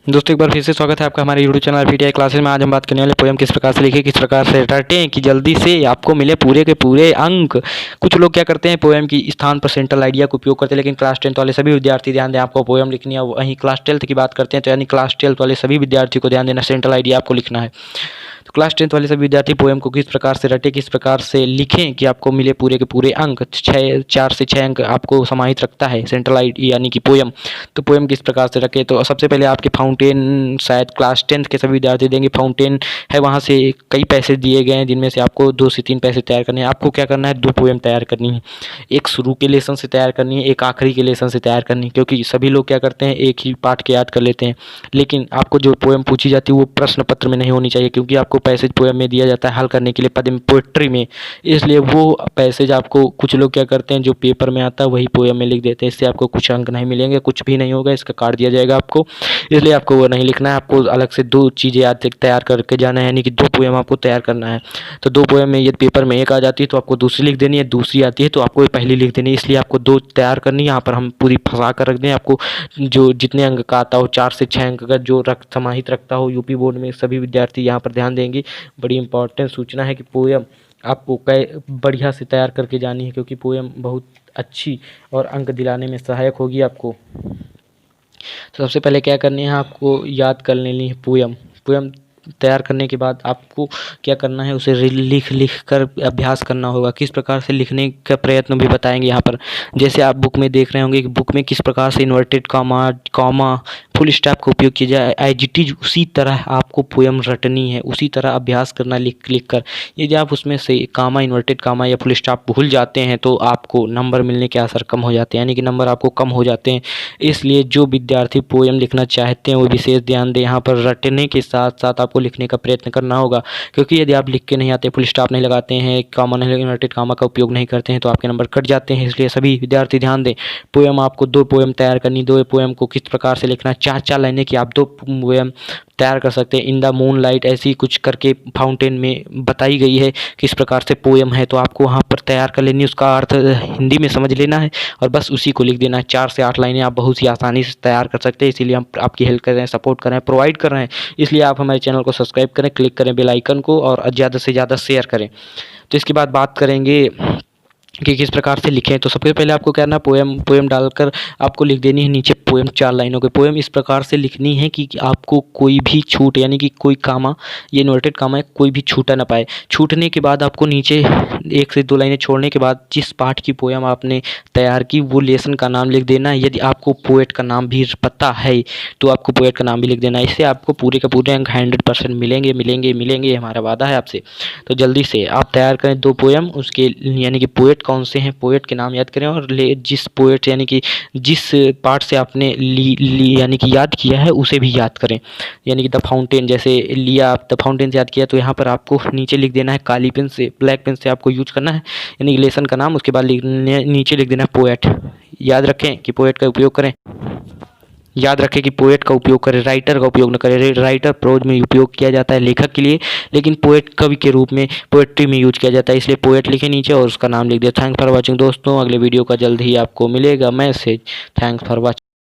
दोस्तों एक बार फिर से स्वागत है आपका हमारे यूट्यूब चैनल पीटीआई क्लासेस में। आज हम बात करने वाले पोएम किस प्रकार से लिखें, किस प्रकार से रटें कि जल्दी से आपको मिले पूरे के पूरे अंक। कुछ लोग क्या करते हैं, पोएम की स्थान पर सेंट्रल आइडिया का उपयोग करते हैं, लेकिन क्लास 10th वाले सभी विद्यार्थी ध्यान दें, आपको पोएम लिखनी है। वहीं क्लास 12th की बात करते हैं तो यानी क्लास 12th वाले सभी विद्यार्थी को ध्यान देना, सेंट्रल आइडिया आपको लिखना है। तो क्लास 10th वाले सभी विद्यार्थी पोएम को किस प्रकार से रटें, किस प्रकार से लिखें कि आपको मिले पूरे के पूरे अंक। 4 से 6 अंक आपको समाहित रखता है सेंट्रल आइडिया यानी कि पोएम। तो पोएम किस प्रकार से रखें, तो सबसे पहले आपके फाउंटेन शायद क्लास 10th के सभी विद्यार्थी देंगे। फाउंटेन है, वहाँ से कई पैसे दिए गए हैं जिनमें से आपको 2 से 3 पैसे तैयार करने हैं। आपको क्या करना है, 2 पोएम तैयार करनी है। एक शुरू के लेसन से तैयार करनी है, एक आखिरी के लेसन से तैयार करनी है, क्योंकि सभी लोग क्या करते हैं, एक ही पाठ के याद कर लेते हैं। लेकिन आपको जो पोएम पूछी जाती है वो प्रश्न पत्र में नहीं होनी चाहिए, क्योंकि आपको पैसेज पोएम में दिया जाता है हल करने के लिए, पद में, पोएट्री में। इसलिए वो पैसेज आपको, कुछ लोग क्या करते हैं जो पेपर में आता है वही पोएम में लिख देते हैं। इससे आपको कुछ अंक नहीं मिलेंगे, कुछ भी नहीं होगा, इसका काट दिया जाएगा आपको। इसलिए आपको वो नहीं लिखना है, आपको अलग से 2 चीज़ें याद तैयार करके जाना है, यानी कि 2 पोएम आपको तैयार करना है। तो 2 पोएम में यदि पेपर में एक आ जाती है तो आपको दूसरी लिख देनी है, दूसरी आती है तो आपको ये पहली लिख देनी है। इसलिए आपको 2 तैयार करनी है। यहाँ पर हम पूरी फंसा कर रख दें, आपको जो जितने अंक का आता हो, 4 से 6 अंक का जो समाहित रखता हो। यूपी बोर्ड में सभी विद्यार्थी यहाँ पर ध्यान देंगे। बड़ी इंपॉर्टेंट सूचना है कि पोएम आपको बढ़िया से तैयार करके जानी है, क्योंकि पोएम बहुत अच्छी और अंक दिलाने में सहायक होगी आपको। तो सबसे पहले क्या करनी है, आपको याद कर लेनी है पोएम। पोएम तैयार करने के बाद आपको क्या करना है, उसे लिख कर अभ्यास करना होगा। किस प्रकार से लिखने का प्रयत्न भी बताएंगे यहाँ पर। जैसे आप बुक में देख रहे होंगे कि बुक में किस प्रकार से इन्वर्टेड कॉमा फुल स्टॉप का उपयोग किया जाए, एज इट इज उसी तरह आपको पोएम रटनी है, उसी तरह अभ्यास करना लिख कर। यदि आप उसमें से कामा, इन्वर्टेड कामा या फुल स्टॉप भूल जाते हैं तो आपको नंबर मिलने के असर कम हो जाते हैं, यानी कि नंबर आपको कम हो जाते हैं। इसलिए जो विद्यार्थी पोएम लिखना चाहते हैं वो विशेष ध्यान दें। यहाँ पर रटने के साथ साथ आपको लिखने का प्रयत्न करना होगा, क्योंकि यदि आप लिख के नहीं आते, फुल स्टॉप नहीं लगाते हैं, कामा नहीं, इन्वर्टेड कामा का उपयोग नहीं करते हैं तो आपके नंबर कट जाते हैं। इसलिए सभी विद्यार्थी ध्यान दें। पोएम आपको 2 पोएम तैयार करनी, 2 पोएम को किस प्रकार से लिखना, 4-4 लाइनें की आप 2 पोएम तैयार कर सकते हैं। इन द मून लाइट ऐसी कुछ करके फाउंटेन में बताई गई है किस प्रकार से पोएम है, तो आपको वहाँ पर तैयार कर लेनी, उसका अर्थ हिंदी में समझ लेना है और बस उसी को लिख देना है। 4 से 8 लाइनें आप बहुत ही आसानी से तैयार कर सकते हैं। इसीलिए हम आपकी हेल्प कर रहे हैं, सपोर्ट कर रहे हैं, प्रोवाइड कर रहे हैं। इसलिए आप हमारे चैनल को सब्सक्राइब करें, क्लिक करें बेल आइकन को और ज़्यादा से ज़्यादा शेयर करें। तो इसके बाद बात करेंगे कि किस प्रकार से लिखें। तो सबसे पहले आपको क्या करना, पोएम डालकर आपको लिख देनी है नीचे पोएम 4 लाइनों के। पोएम इस प्रकार से लिखनी है कि आपको कोई भी छूट, यानी कि कोई कामा, ये इन्वर्टेड कामा है, कोई भी छूटा ना पाए। छूटने के बाद आपको नीचे 1 से 2 लाइनें छोड़ने के बाद जिस पाठ की पोएम आपने तैयार की वो लेसन का नाम लिख देना है। यदि आपको पोएट का नाम भी पता है तो आपको पोएट का नाम भी लिख देना है। इससे आपको पूरे का पूरे अंक 100% मिलेंगे, हमारा वादा है आपसे। तो जल्दी से आप तैयार करें 2 पोएम, उसके यानी कि पोएट कौन से हैं, पोएट के नाम याद करें और जिस पोएट यानी कि जिस पार्ट से आपने यानी कि याद किया है उसे भी याद करें। यानी कि द फाउंटेन जैसे लिया, आप द फाउंटेन से याद किया तो यहाँ पर आपको नीचे लिख देना है, काली पेन से, ब्लैक पेन से आपको यूज करना है, यानी कि लेसन का नाम, उसके बाद नीचे लिख देना है पोएट। याद रखें कि पोएट का उपयोग करें, याद रखें कि पोएट का उपयोग करें, राइटर का उपयोग न करें। राइटर प्रोज में उपयोग किया जाता है लेखक के लिए, लेकिन पोएट कवि के रूप में पोएट्री में यूज किया जाता है। इसलिए पोएट लिखे नीचे और उसका नाम लिख दिया। थैंक्स फॉर वॉचिंग दोस्तों, अगले वीडियो का जल्द ही आपको मिलेगा मैसेज। Thanks for watching.